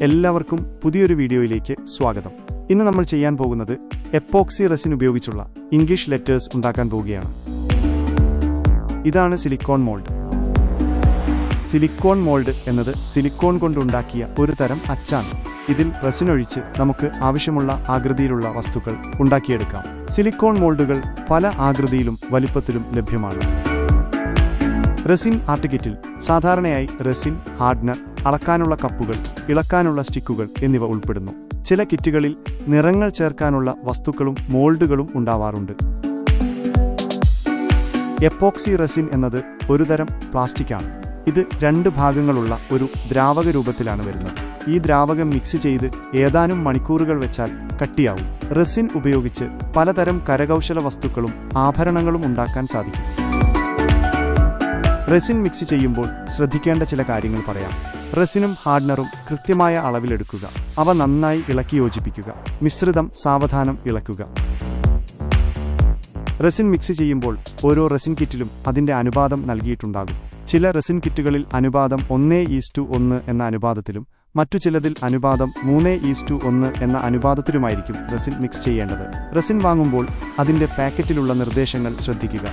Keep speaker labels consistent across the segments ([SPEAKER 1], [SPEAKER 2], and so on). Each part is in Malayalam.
[SPEAKER 1] എല്ലാവർക്കും പുതിയൊരു വീഡിയോയിലേക്ക് സ്വാഗതം. ഇന്ന് നമ്മൾ ചെയ്യാൻ പോകുന്നത് എപ്പോക്സി റെസിൻ ഉപയോഗിച്ചുള്ള ഇംഗ്ലീഷ് ലെറ്റേഴ്സ് ഉണ്ടാക്കാൻ പോവുകയാണ്. ഇതാണ് സിലിക്കോൺ മോൾഡ്. സിലിക്കോൺ മോൾഡ് എന്നത് സിലിക്കോൺ കൊണ്ടുണ്ടാക്കിയ ഒരു തരം അച്ചാണ്. ഇതിൽ റെസിൻ ഒഴിച്ച് നമുക്ക് ആവശ്യമുള്ള ആകൃതിയിലുള്ള വസ്തുക്കൾ ഉണ്ടാക്കിയെടുക്കാം. സിലിക്കോൺ മോൾഡുകൾ പല ആകൃതിയിലും വലിപ്പത്തിലും ലഭ്യമാണ്. റെസിൻ ആർട്ട് കിറ്റിൽ സാധാരണയായി റെസിൻ, ഹാർഡ്നർ, അളക്കാനുള്ള കപ്പുകൾ, ഇളക്കാനുള്ള സ്റ്റിക്കുകൾ എന്നിവ ഉൾപ്പെടുന്നു. ചില കിറ്റുകളിൽ നിറങ്ങൾ ചേർക്കാനുള്ള വസ്തുക്കളും മോൾഡുകളും ഉണ്ടാവാറുണ്ട്. എപ്പോക്സി റെസിൻ എന്നത് ഒരുതരം പ്ലാസ്റ്റിക്കാണ്. ഇത് 2 ഭാഗങ്ങളുള്ള ഒരു ദ്രാവക രൂപത്തിലാണ് വരുന്നത്. ഈ ദ്രാവകം മിക്സ് ചെയ്ത് ഏതാനും മണിക്കൂറുകൾ വെച്ചാൽ കട്ടിയാവും. റെസിൻ ഉപയോഗിച്ച് പലതരം കരകൗശല വസ്തുക്കളും ആഭരണങ്ങളും ഉണ്ടാക്കാൻ സാധിക്കും. റെസിൻ മിക്സ് ചെയ്യുമ്പോൾ ശ്രദ്ധിക്കേണ്ട ചില കാര്യങ്ങൾ പറയാം. റെസിനും ഹാർഡ്നറും കൃത്യമായ അളവിലെടുക്കുക. അവ നന്നായി ഇളക്കി യോജിപ്പിക്കുക. മിശ്രിതം സാവധാനം ഇളക്കുക. റെസിൻ മിക്സ് ചെയ്യുമ്പോൾ ഓരോ റെസിൻ കിറ്റിലും അതിന്റെ അനുപാതം നൽകിയിട്ടുണ്ടാകും. ചില റെസിൻ കിറ്റുകളിൽ അനുപാതം 1:1 എന്ന അനുപാതത്തിലും മറ്റു ചിലതിൽ അനുപാതം 3:1 എന്ന അനുപാതത്തിലുമായിരിക്കും റെസിൻ മിക്സ് ചെയ്യേണ്ടത്. റെസിൻ വാങ്ങുമ്പോൾ അതിന്റെ പാക്കറ്റിലുള്ള നിർദ്ദേശങ്ങൾ ശ്രദ്ധിക്കുക.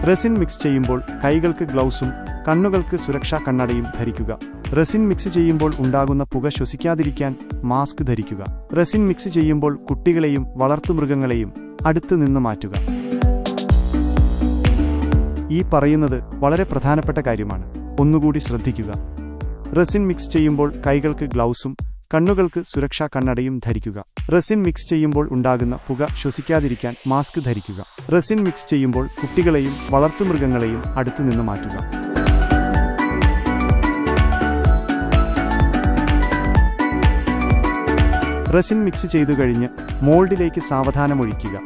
[SPEAKER 1] റെസിൻ മിക്സ് ചെയ്യുമ്പോൾ കൈകൾക്ക് ഗ്ലൗസും കണ്ണുകൾക്ക് സുരക്ഷാ കണ്ണടയും ധരിക്കുക. റെസിൻ മിക്സ് ചെയ്യുമ്പോൾ ഉണ്ടാകുന്ന പുക ശ്വസിക്കാതിരിക്കാൻ മാസ്ക് ധരിക്കുക. റെസിൻ മിക്സ് ചെയ്യുമ്പോൾ കുട്ടികളെയും വളർത്തുമൃഗങ്ങളെയും അടുത്ത് നിന്ന് മാറ്റുക. ഈ പറയുന്നത് വളരെ പ്രധാനപ്പെട്ട കാര്യമാണ്. ഒന്നുകൂടി ശ്രദ്ധിക്കുക. റെസിൻ മിക്സ് ചെയ്യുമ്പോൾ കൈകൾക്ക് ഗ്ലൗസും കണ്ണുകൾക്ക് സുരക്ഷാ കണ്ണടയും ധരിക്കുക. റെസിൻ മിക്സ് ചെയ്യുമ്പോൾ ഉണ്ടാകുന്ന പുക ശ്വസിക്കാതിരിക്കാൻ മാസ്ക് ധരിക്കുക. റെസിൻ മിക്സ് ചെയ്യുമ്പോൾ കുട്ടികളെയും വളർത്തുമൃഗങ്ങളെയും അടുത്തു നിന്ന് മാറ്റുക. റെസിൻ മിക്സ് ചെയ്തു കഴിഞ്ഞ് മോൾഡിലേക്ക് സാവധാനം ഒഴിക്കുക.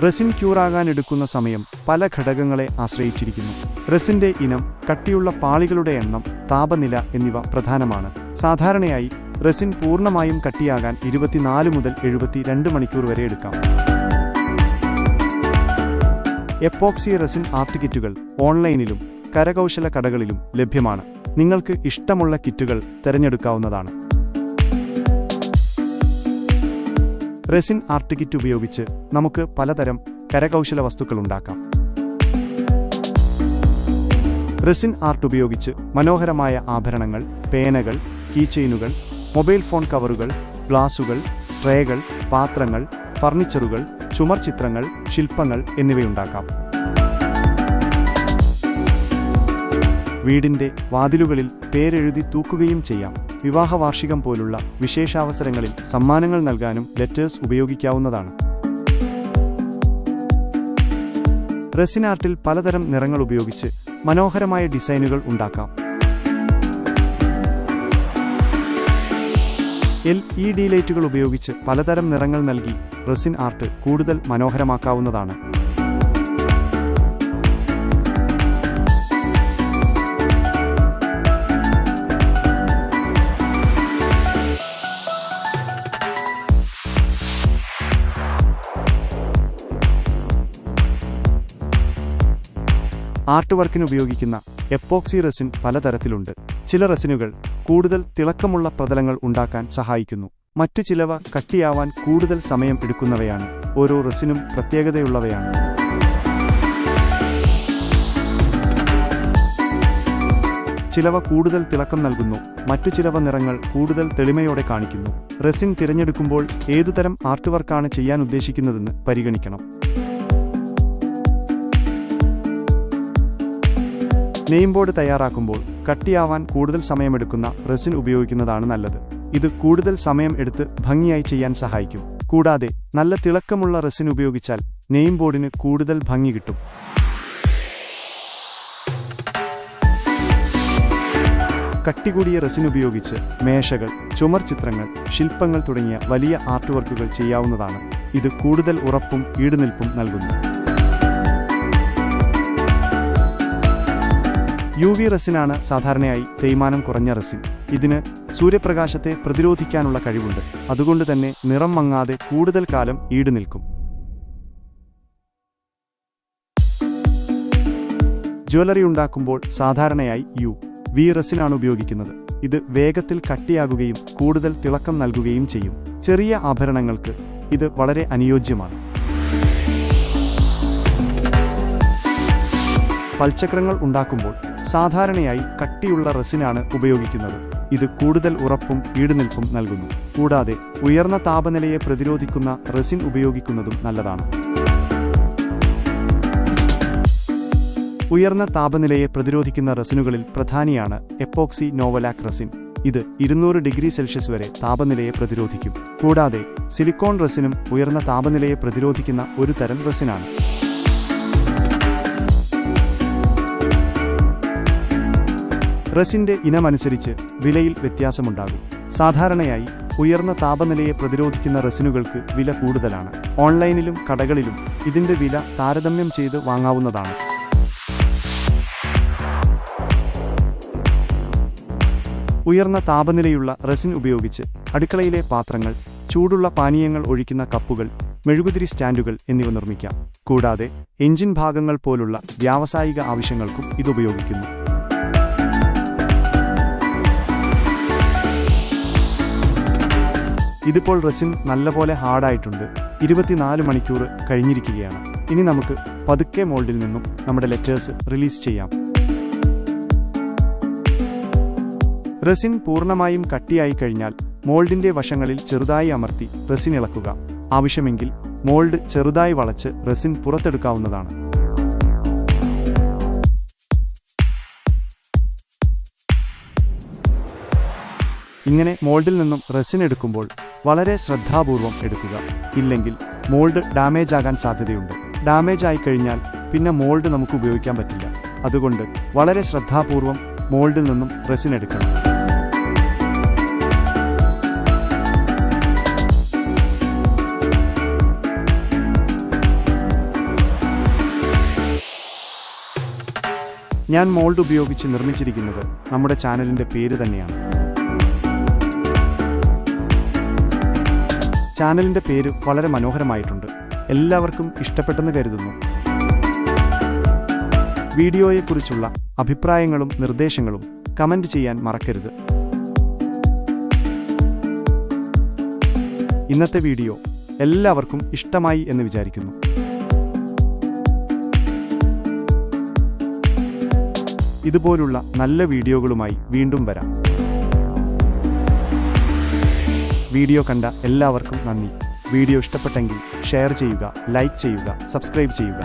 [SPEAKER 1] റെസിൻ ക്യൂറാകാൻ എടുക്കുന്ന സമയം പല ഘടകങ്ങളെ ആശ്രയിച്ചിരിക്കുന്നു. റെസിന്റെ ഇനം, കട്ടിയുള്ള പാളികളുടെ എണ്ണം, താപനില എന്നിവ പ്രധാനമാണ്. സാധാരണയായി റെസിൻ പൂർണ്ണമായും കട്ടിയാകാൻ 24 മുതൽ 72 മണിക്കൂർ വരെ എടുക്കാം. എപ്പോക്സി റെസിൻ ആർട്ട് കിറ്റുകൾ ഓൺലൈനിലും കരകൗശല കടകളിലും ലഭ്യമാണ്. നിങ്ങൾക്ക് ഇഷ്ടമുള്ള കിറ്റുകൾ തിരഞ്ഞെടുക്കാവുന്നതാണ്. റെസിൻ ആർട്ട് കിറ്റ് ഉപയോഗിച്ച് നമുക്ക് പലതരം കരകൗശല വസ്തുക്കൾ ഉണ്ടാക്കാം. റെസിൻ ആർട്ട് ഉപയോഗിച്ച് മനോഹരമായ ആഭരണങ്ങൾ, പേനകൾ, കീചെയിനുകൾ, മൊബൈൽ ഫോൺ കവറുകൾ, ഗ്ലാസുകൾ, ട്രേകൾ, പാത്രങ്ങൾ, ഫർണിച്ചറുകൾ, ചുമർ ചിത്രങ്ങൾ, ശില്പങ്ങൾ എന്നിവയുണ്ടാക്കാം. വീടിന്റെ വാതിലുകളിൽ പേരെഴുതി തൂക്കുകയും ചെയ്യാം. വിവാഹ വാർഷികം പോലുള്ള വിശേഷാവസരങ്ങളിൽ സമ്മാനങ്ങൾ നൽകാനും ലെറ്റേഴ്സ് ഉപയോഗിക്കാവുന്നതാണ്. റെസിൻ ആർട്ടിൽ പലതരം നിറങ്ങൾ ഉപയോഗിച്ച് മനോഹരമായ ഡിസൈനുകൾ ഉണ്ടാക്കാം. LED ലൈറ്റുകൾ ഉപയോഗിച്ച് പലതരം നിറങ്ങൾ നൽകി റെസിൻ ആർട്ട് കൂടുതൽ മനോഹരമാക്കാവുന്നതാണ്. ആർട്ട് വർക്കിന് ഉപയോഗിക്കുന്ന എപ്പോക്സി റെസിൻ പലതരത്തിലുണ്ട്. ചില റെസിനുകൾ കൂടുതൽ തിളക്കമുള്ള പ്രതലങ്ങൾ ഉണ്ടാക്കാൻ സഹായിക്കുന്നു. മറ്റു ചിലവ കട്ടിയാവാൻ കൂടുതൽ സമയം എടുക്കുന്നവയാണ്. ഓരോ റെസിനും പ്രത്യേകതയുള്ളവയാണ്. ചിലവ കൂടുതൽ തിളക്കം നൽകുന്നു. മറ്റു ചിലവ നിറങ്ങൾ കൂടുതൽ തെളിമയോടെ കാണിക്കുന്നു. റെസിൻ തിരഞ്ഞെടുക്കുമ്പോൾ ഏതുതരം ആർട്ട് വർക്കാണ് ചെയ്യാൻ ഉദ്ദേശിക്കുന്നതെന്ന് പരിഗണിക്കണം. നെയിം ബോർഡ് തയ്യാറാക്കുമ്പോൾ കട്ടിയാവാൻ കൂടുതൽ സമയമെടുക്കുന്ന റെസിൻ ഉപയോഗിക്കുന്നതാണ് നല്ലത്. ഇത് കൂടുതൽ സമയം എടുത്ത് ഭംഗിയായി ചെയ്യാൻ സഹായിക്കും. കൂടാതെ നല്ല തിളക്കമുള്ള റെസിൻ ഉപയോഗിച്ചാൽ നെയിം ബോർഡിന് കൂടുതൽ ഭംഗി കിട്ടും. കട്ടികൂടിയ റെസിൻ ഉപയോഗിച്ച് മേശകൾ, ചുമർ ചിത്രങ്ങൾ, ശില്പങ്ങൾ തുടങ്ങിയ വലിയ ആർട്ട് വർക്കുകൾ ചെയ്യാവുന്നതാണ്. ഇത് കൂടുതൽ ഉറപ്പും ഈടുനിൽപ്പും നൽകുന്നു. UV റെസിനാണ് സാധാരണയായി തേയ്മാനം കുറഞ്ഞ റെസിൻ. ഇതിന് സൂര്യപ്രകാശത്തെ പ്രതിരോധിക്കാനുള്ള കഴിവുണ്ട്. അതുകൊണ്ട് തന്നെ നിറം മങ്ങാതെ കൂടുതൽ കാലം ഈടുനിൽക്കും. ജ്വല്ലറി ഉണ്ടാക്കുമ്പോൾ സാധാരണയായി UV റെസിനാണ് ഉപയോഗിക്കുന്നത്. ഇത് വേഗത്തിൽ കട്ടിയാകുകയും കൂടുതൽ തിളക്കം നൽകുകയും ചെയ്യും. ചെറിയ ആഭരണങ്ങൾക്ക് ഇത് വളരെ അനുയോജ്യമാണ്. പൽചക്രങ്ങൾ ഉണ്ടാക്കുമ്പോൾ സാധാരണയായി കട്ടിയുള്ള റെസിനാണ് ഉപയോഗിക്കുന്നത്. ഇത് കൂടുതൽ ഉറപ്പും ഈടുനിൽപ്പും നൽകുന്നു. കൂടാതെ ഉയർന്ന താപനിലയെ പ്രതിരോധിക്കുന്ന റെസിൻ ഉപയോഗിക്കുന്നതും നല്ലതാണ്. ഉയർന്ന താപനിലയെ പ്രതിരോധിക്കുന്ന റെസിനുകളിൽ പ്രധാനിയാണ് എപ്പോക്സി നോവലാക് റെസിൻ. ഇത് 200 ഡിഗ്രി സെൽഷ്യസ് വരെ താപനിലയെ പ്രതിരോധിക്കും. കൂടാതെ സിലിക്കോൺ റെസിനും ഉയർന്ന താപനിലയെ പ്രതിരോധിക്കുന്ന ഒരു തരം റെസിനാണ്. റെസിന്റെ ഇനമനുസരിച്ച് വിലയിൽ വ്യത്യാസമുണ്ടാകും. സാധാരണയായി ഉയർന്ന താപനിലയെ പ്രതിരോധിക്കുന്ന റെസിനുകൾക്ക് വില കൂടുതലാണ്. ഓൺലൈനിലും കടകളിലും ഇതിന്റെ വില താരതമ്യം ചെയ്ത് വാങ്ങാവുന്നതാണ്. ഉയർന്ന താപനിലയുള്ള റെസിൻ ഉപയോഗിച്ച് അടുക്കളയിലെ പാത്രങ്ങൾ, ചൂടുള്ള പാനീയങ്ങൾ ഒഴിക്കുന്ന കപ്പുകൾ, മെഴുകുതിരി സ്റ്റാൻഡുകൾ എന്നിവ നിർമ്മിക്കാം. കൂടാതെ എഞ്ചിൻ ഭാഗങ്ങൾ പോലുള്ള വ്യാവസായിക ആവശ്യങ്ങൾക്കും ഇത് ഉപയോഗിക്കുന്നു. ഇതിപ്പോൾ റെസിൻ നല്ലപോലെ ഹാർഡായിട്ടുണ്ട്. 24 മണിക്കൂർ കഴിഞ്ഞിരിക്കുകയാണ്. ഇനി നമുക്ക് പതുക്കെ മോൾഡിൽ നിന്നും നമ്മുടെ ലെറ്റേഴ്സ് റിലീസ് ചെയ്യാം. റെസിൻ പൂർണ്ണമായും കട്ടിയായി കഴിഞ്ഞാൽ മോൾഡിന്റെ വശങ്ങളിൽ ചെറുതായി അമർത്തി റെസിൻ ഇളക്കുക. ആവശ്യമെങ്കിൽ മോൾഡ് ചെറുതായി വളച്ച് റെസിൻ പുറത്തെടുക്കാവുന്നതാണ്. ഇങ്ങനെ മോൾഡിൽ നിന്നും റെസിൻ എടുക്കുമ്പോൾ വളരെ ശ്രദ്ധാപൂർവം എടുക്കുക. ഇല്ലെങ്കിൽ മോൾഡ് ഡാമേജ് ആകാൻ സാധ്യതയുണ്ട്. ഡാമേജ് ആയിക്കഴിഞ്ഞാൽ പിന്നെ മോൾഡ് നമുക്ക് ഉപയോഗിക്കാൻ പറ്റില്ല. അതുകൊണ്ട് വളരെ ശ്രദ്ധാപൂർവം മോൾഡിൽ നിന്നും റെസിൻ എടുക്കണം. ഞാൻ മോൾഡ് ഉപയോഗിച്ച് നിർമ്മിച്ചിരിക്കുന്നത് നമ്മുടെ ചാനലിന്റെ പേര് തന്നെയാണ്. ചാനലിന്റെ പേര് വളരെ മനോഹരമായിട്ടുണ്ട്. എല്ലാവർക്കും ഇഷ്ടപ്പെട്ടെന്ന് കരുതുന്നു. വീഡിയോയെക്കുറിച്ചുള്ള അഭിപ്രായങ്ങളും നിർദ്ദേശങ്ങളും കമന്റ് ചെയ്യാൻ മറക്കരുത്. ഇന്നത്തെ വീഡിയോ എല്ലാവർക്കും ഇഷ്ടമായി എന്ന് വിചാരിക്കുന്നു. ഇതുപോലുള്ള നല്ല വീഡിയോകളുമായി വീണ്ടും വരാം. വീഡിയോ കണ്ട എല്ലാവർക്കും നന്ദി. വീഡിയോ ഇഷ്ടപ്പെട്ടെങ്കിൽ ഷെയർ ചെയ്യുക, ലൈക്ക് ചെയ്യുക, സബ്സ്ക്രൈബ് ചെയ്യുക.